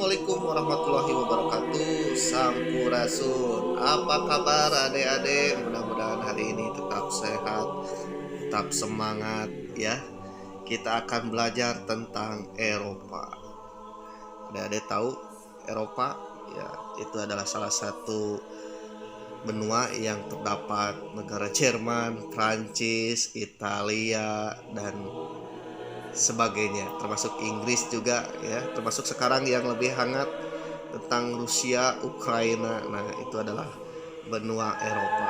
Assalamualaikum warahmatullahi wabarakatuh. Sampurasun. Apa kabar adik-adik? Mudah-mudahan hari ini tetap sehat, tetap semangat ya. Kita akan belajar tentang Eropa. Adik-adik tahu Eropa? Ya, itu adalah salah satu benua yang terdapat negara Jerman, Prancis, Italia, dan sebagainya, termasuk Inggris juga ya, termasuk sekarang yang lebih hangat tentang Rusia, Ukraina. Nah, itu adalah benua Eropa.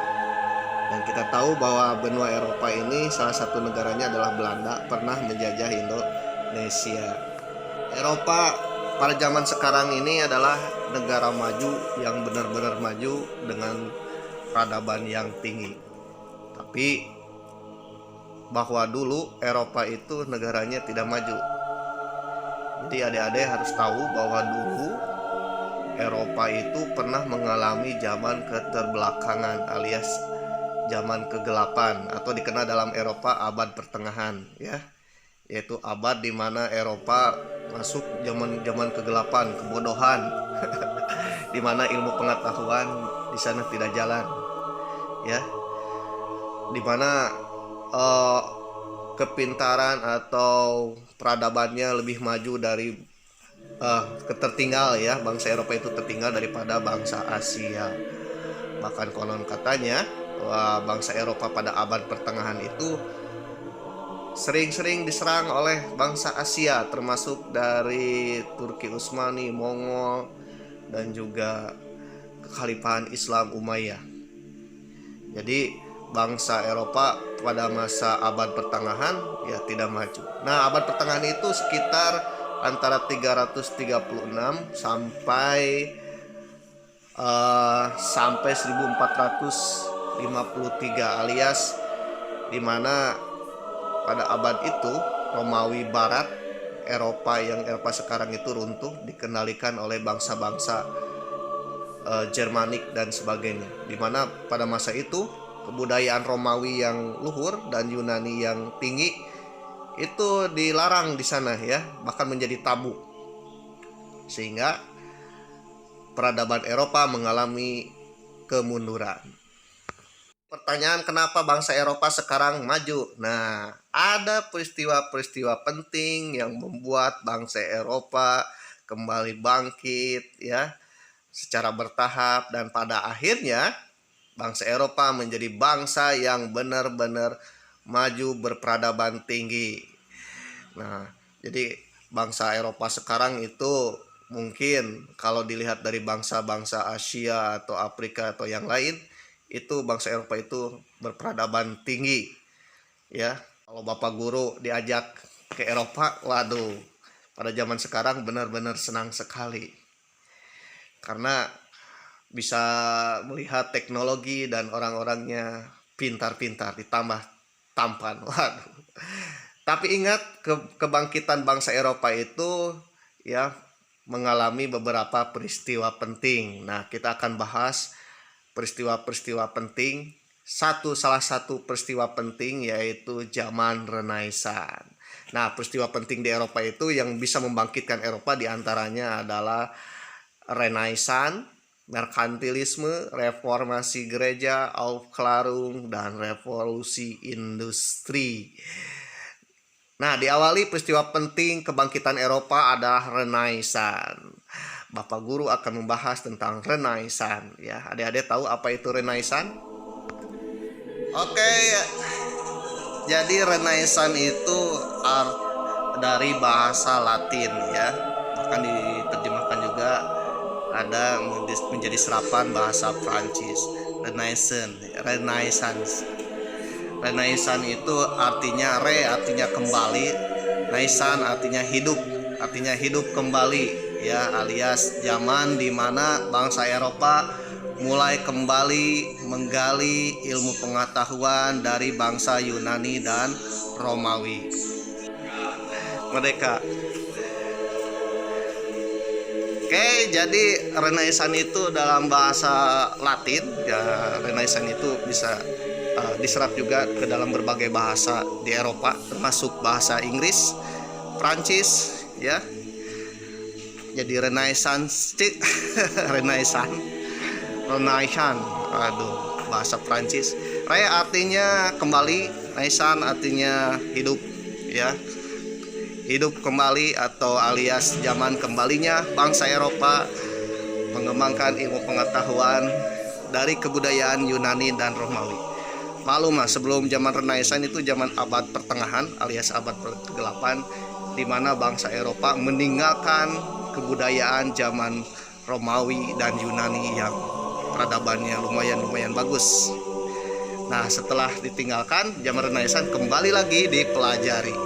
Dan kita tahu bahwa benua Eropa ini salah satu negaranya adalah Belanda, pernah menjajah Indonesia. Eropa pada zaman sekarang ini adalah negara maju yang benar-benar maju dengan peradaban yang tinggi. Tapi bahwa dulu Eropa itu negaranya tidak maju. Jadi adik-adik harus tahu bahwa dulu Eropa itu pernah mengalami zaman keterbelakangan alias zaman kegelapan, atau dikenal dalam Eropa abad pertengahan ya, yaitu abad di mana Eropa masuk zaman kegelapan, kebodohan di mana ilmu pengetahuan di sana tidak jalan ya, di mana kepintaran atau peradabannya lebih maju dari ketertinggal ya, bangsa Eropa itu tertinggal daripada bangsa Asia. Bahkan konon katanya bangsa Eropa pada abad pertengahan itu sering-sering diserang oleh bangsa Asia, termasuk dari Turki Utsmani, Mongol, dan juga kekhalifahan Islam Umayyah. Jadi bangsa Eropa pada masa abad pertengahan ya tidak maju. Nah, abad pertengahan itu sekitar antara 336 sampai 1453 alias dimana pada abad itu Romawi Barat, Eropa sekarang itu runtuh, dikendalikan oleh bangsa-bangsa Jermanik dan sebagainya. Dimana pada masa itu kebudayaan Romawi yang luhur dan Yunani yang tinggi itu dilarang di sana ya, bahkan menjadi tabu, sehingga peradaban Eropa mengalami kemunduran. Pertanyaan, kenapa bangsa Eropa sekarang maju? Nah, ada peristiwa-peristiwa penting yang membuat bangsa Eropa kembali bangkit ya, secara bertahap, dan pada akhirnya bangsa Eropa menjadi bangsa yang benar-benar maju berperadaban tinggi. Nah, jadi bangsa Eropa sekarang itu mungkin kalau dilihat dari bangsa-bangsa Asia atau Afrika atau yang lain, itu bangsa Eropa itu berperadaban tinggi. Ya, kalau Bapak Guru diajak ke Eropa, waduh, pada zaman sekarang benar-benar senang sekali. Karena bisa melihat teknologi dan orang-orangnya pintar-pintar, ditambah tampan. Waduh. Tapi ingat, kebangkitan bangsa Eropa itu ya mengalami beberapa peristiwa penting. Nah, kita akan bahas peristiwa-peristiwa penting. Salah satu peristiwa penting yaitu zaman Renaissance. Nah, peristiwa penting di Eropa itu yang bisa membangkitkan Eropa diantaranya adalah Renaissance, merkantilisme, reformasi gereja, Aufklärung, dan revolusi industri. Nah, diawali peristiwa penting kebangkitan Eropa adalah Renaissance. Bapak Guru akan membahas tentang Renaissance ya. Adik-adik tahu apa itu Renaissance? Oke, jadi Renaissance itu dari bahasa Latin ya, bahkan diterjemahkan juga ada menjadi serapan bahasa Prancis. Renaissance itu artinya artinya kembali, naissance artinya hidup kembali ya, alias zaman di mana bangsa Eropa mulai kembali menggali ilmu pengetahuan dari bangsa Yunani dan Romawi. Merdeka. Oke, jadi Renaissance itu dalam bahasa Latin ya, Renaissance itu bisa diserap juga ke dalam berbagai bahasa di Eropa, termasuk bahasa Inggris, Prancis ya. jadi Renaissance. Renaissance, Renaissance, aduh, bahasa Prancis. Raya artinya kembali, Renaissance artinya hidup, ya, hidup kembali atau alias zaman kembalinya bangsa Eropa mengembangkan ilmu pengetahuan dari kebudayaan Yunani dan Romawi. Maklum lah, sebelum zaman Renaissance itu zaman abad pertengahan alias abad ke-8, di mana bangsa Eropa meninggalkan kebudayaan zaman Romawi dan Yunani yang peradabannya lumayan bagus. Nah, setelah ditinggalkan, zaman Renaissance kembali lagi dipelajari.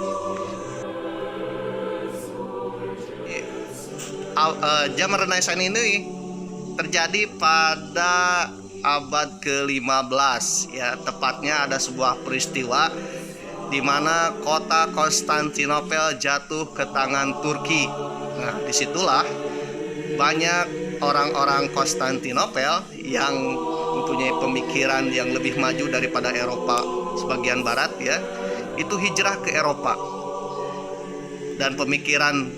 Zaman Renaissance ini terjadi pada abad ke-15, ya, tepatnya ada sebuah peristiwa di mana kota Konstantinopel jatuh ke tangan Turki. Nah, disitulah banyak orang-orang Konstantinopel yang mempunyai pemikiran yang lebih maju daripada Eropa sebagian barat, ya, itu hijrah ke Eropa. Dan pemikiran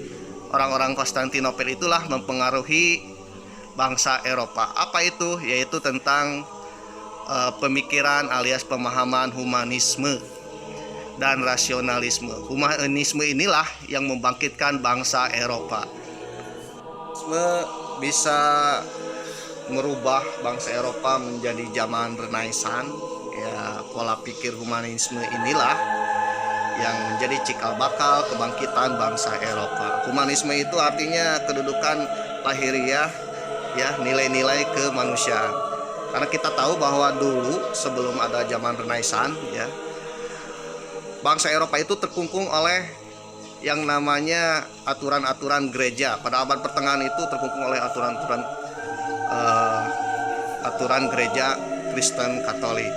orang-orang Konstantinopel itulah mempengaruhi bangsa Eropa. Apa itu? Yaitu tentang pemikiran alias pemahaman humanisme dan rasionalisme. Humanisme inilah yang membangkitkan bangsa Eropa. Bisa merubah bangsa Eropa menjadi zaman Renaissance, ya, pola pikir humanisme inilah yang menjadi cikal bakal kebangkitan bangsa Eropa. Humanisme itu artinya kedudukan lahiriah, ya, nilai-nilai kemanusiaan. Karena kita tahu bahwa dulu sebelum ada zaman Renaissance, ya, bangsa Eropa itu terkungkung oleh yang namanya aturan-aturan gereja. Pada abad pertengahan itu terkungkung oleh aturan gereja Kristen Katolik.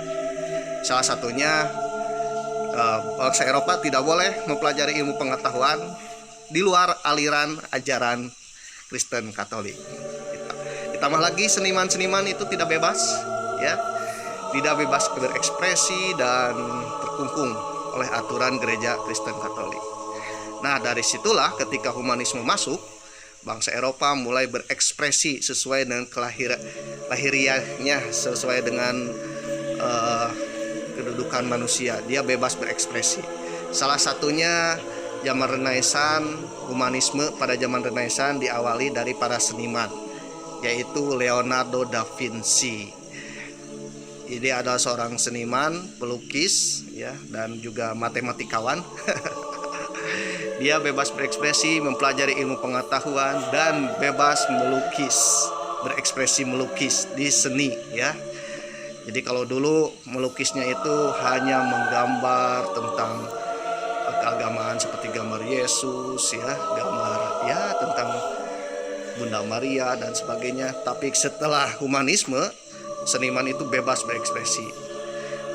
Salah satunya bangsa Eropa tidak boleh mempelajari ilmu pengetahuan di luar aliran ajaran Kristen Katolik. Ditambah lagi seniman-seniman itu tidak bebas, ya, tidak bebas berekspresi dan terkungkung oleh aturan gereja Kristen Katolik. Nah, dari situlah ketika humanisme masuk, bangsa Eropa mulai berekspresi sesuai dengan lahiriahnya, sesuai dengan kedudukan manusia. Dia bebas berekspresi. Salah satunya zaman Renaissance, humanisme pada zaman Renaissance diawali dari para seniman, yaitu Leonardo da Vinci. Ini adalah seorang seniman, pelukis, ya, dan juga matematikawan. Dia bebas berekspresi, mempelajari ilmu pengetahuan, dan bebas melukis, berekspresi melukis di seni, ya. Jadi kalau dulu melukisnya itu hanya menggambar tentang keagamaan seperti gambar Yesus, ya, gambar, ya, tentang Bunda Maria dan sebagainya. Tapi setelah humanisme, seniman itu bebas berekspresi.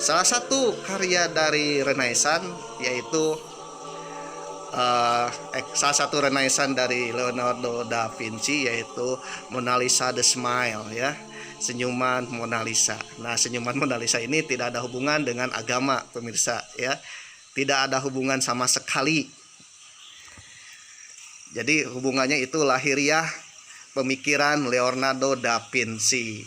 Salah satu karya dari Renaissance yaitu salah satu Renaissance dari Leonardo da Vinci yaitu Mona Lisa the Smile, ya, senyuman Mona Lisa. Nah, senyuman Mona Lisa ini tidak ada hubungan dengan agama, pemirsa, ya, tidak ada hubungan sama sekali. Jadi hubungannya itu lahiriah pemikiran Leonardo da Vinci.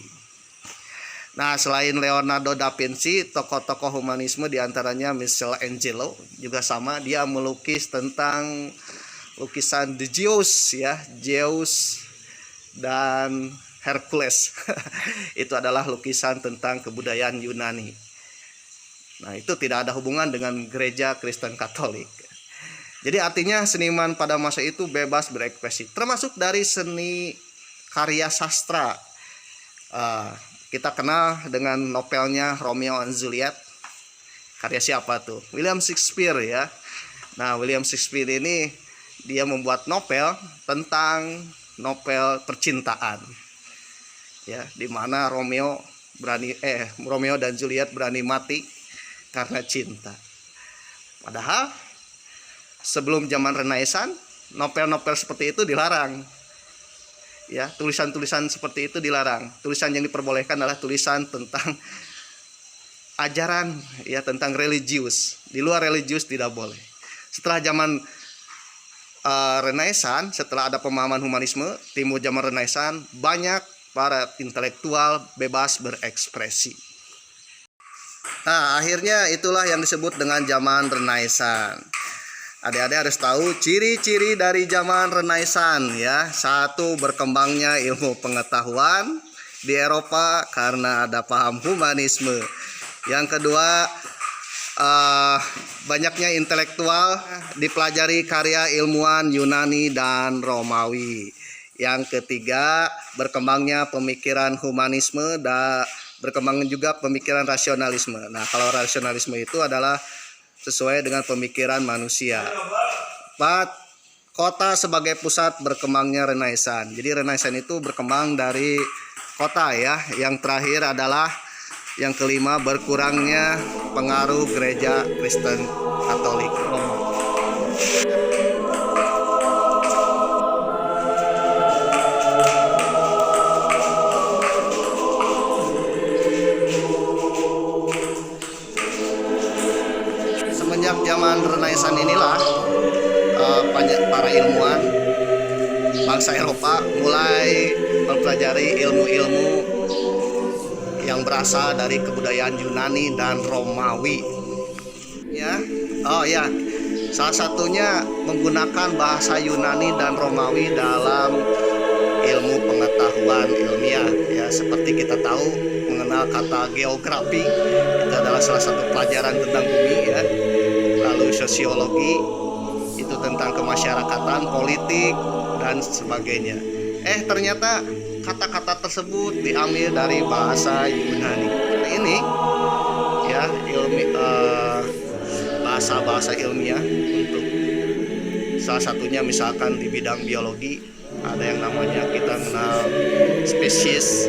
Nah, selain Leonardo da Vinci, tokoh-tokoh humanisme diantaranya Michelangelo juga sama, dia melukis tentang lukisan The Zeus, ya, Zeus dan Hercules. Itu adalah lukisan tentang kebudayaan Yunani. Nah, itu tidak ada hubungan dengan gereja Kristen Katolik. Jadi artinya seniman pada masa itu bebas berekspresi, termasuk dari seni karya sastra. Kita kenal dengan novelnya Romeo and Juliet. Karya siapa tuh? William Shakespeare, ya. Nah, William Shakespeare ini dia membuat novel tentang novel percintaan, ya, di mana Romeo dan Juliet berani mati karena cinta. Padahal sebelum zaman Renaissance, novel-novel seperti itu dilarang. Ya, tulisan-tulisan seperti itu dilarang. Tulisan yang diperbolehkan adalah tulisan tentang ajaran, ya, tentang religius. Di luar religius tidak boleh. Setelah zaman Renaissance, setelah ada pemahaman humanisme, timbul zaman Renaissance, banyak para intelektual bebas berekspresi. Nah, akhirnya itulah yang disebut dengan zaman Renaissance. Adik-adik harus tahu ciri-ciri dari zaman Renaissance ya. Satu, berkembangnya ilmu pengetahuan di Eropa karena ada paham humanisme. Yang kedua, banyaknya intelektual, dipelajari karya ilmuwan Yunani dan Romawi. Yang ketiga, berkembangnya pemikiran humanisme dan berkembang juga pemikiran rasionalisme. Nah, kalau rasionalisme itu adalah sesuai dengan pemikiran manusia. 4. Kota sebagai pusat berkembangnya Renaissance. Jadi Renaissance itu berkembang dari kota ya. Yang terakhir adalah yang kelima, berkurangnya pengaruh gereja Kristen Katolik Roma. Semenjak zaman Renaissance inilah para ilmuwan bangsa Eropa mulai mempelajari ilmu-ilmu yang berasal dari kebudayaan Yunani dan Romawi. Ya, salah satunya menggunakan bahasa Yunani dan Romawi dalam ilmu pengetahuan ilmiah. Ya, seperti kita tahu mengenal kata geografi itu adalah salah satu pelajaran tentang bumi ya. Lalu sosiologi itu tentang kemasyarakatan, politik dan sebagainya. Ternyata kata-kata tersebut diambil dari bahasa Yunani. Nah, ini ya bahasa-bahasa ilmiah untuk salah satunya misalkan di bidang biologi ada yang namanya kita kenal spesies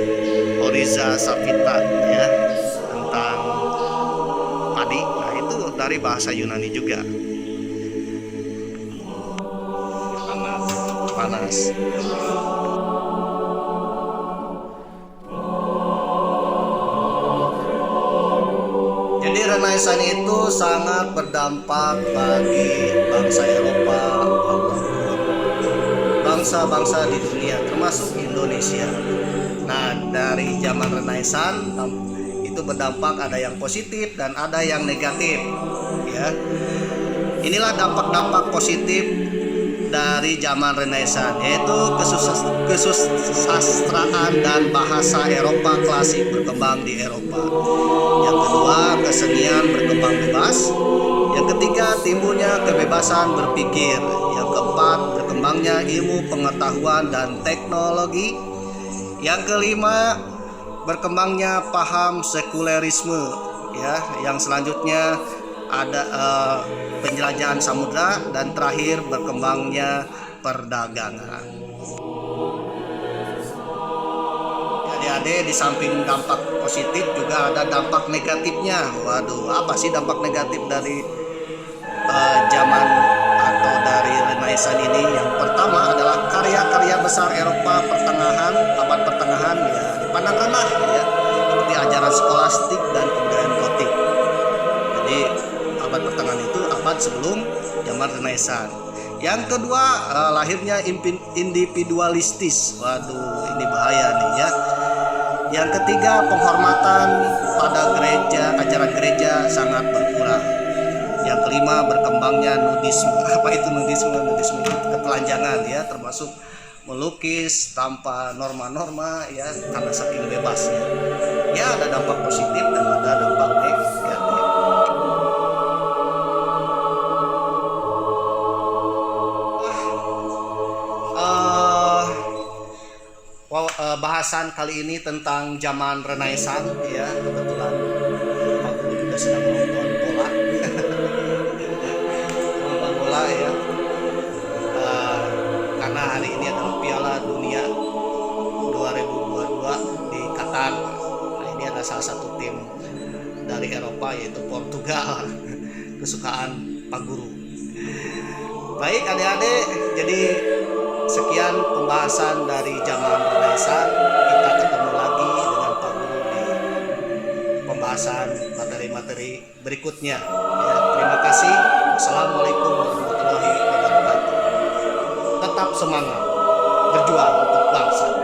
Oryza sapienta ya, tentang padi. Nah, itu dari bahasa Yunani juga. Panas. Jadi Renaissance itu sangat berdampak bagi bangsa Eropa maupun bangsa-bangsa di dunia termasuk Indonesia. Nah, dari zaman Renaissance itu berdampak, ada yang positif dan ada yang negatif ya. Inilah dampak-dampak positif dari zaman Renaissance, yaitu kesusastraan dan bahasa Eropa klasik berkembang di Eropa. Yang kedua, kesenian berkembang bebas. Yang ketiga, timbulnya kebebasan berpikir. Yang keempat, berkembangnya ilmu pengetahuan dan teknologi. Yang kelima, berkembangnya paham sekulerisme ya. Yang selanjutnya ada penjelajahan samudra, dan terakhir berkembangnya perdagangan. Adik-adik, di samping dampak positif juga ada dampak negatifnya. Waduh, apa sih dampak negatif dari zaman atau dari Renaissance ini? Yang pertama adalah karya-karya besar Eropa abad pertengahan ya dipandang rendah ya, seperti ajaran skolastik dan kebudayaan gotik. Jadi abad pertengahan itu abad sebelum zaman Renaissance. Yang kedua, lahirnya individualistis. Waduh, ini bahaya nih ya. Yang ketiga, penghormatan pada gereja, ajaran gereja sangat berkurang. Yang kelima, berkembangnya nudisme. Apa itu nudisme? Nudisme itu ketelanjangan ya, termasuk melukis tanpa norma-norma ya, karena saking bebasnya. Ya, ada dampak positif dan ada dampak negatif. Bahasan kali ini tentang zaman Renaissance ya. Kebetulan Pak Guru juga sedang nonton bola. Nonton bola ya. Karena hari ini adalah Piala Dunia 2022 di Qatar. Nah, ini ada salah satu tim dari Eropa yaitu Portugal. Kesukaan Pak Guru. Baik adik-adik, jadi sekian pembahasan dari zaman Renaissance. Kita ketemu lagi dengan Pak Guru di pembahasan materi-materi berikutnya. Ya, terima kasih. Wassalamualaikum warahmatullahi wabarakatuh. tetap semangat berjuang untuk bangsa.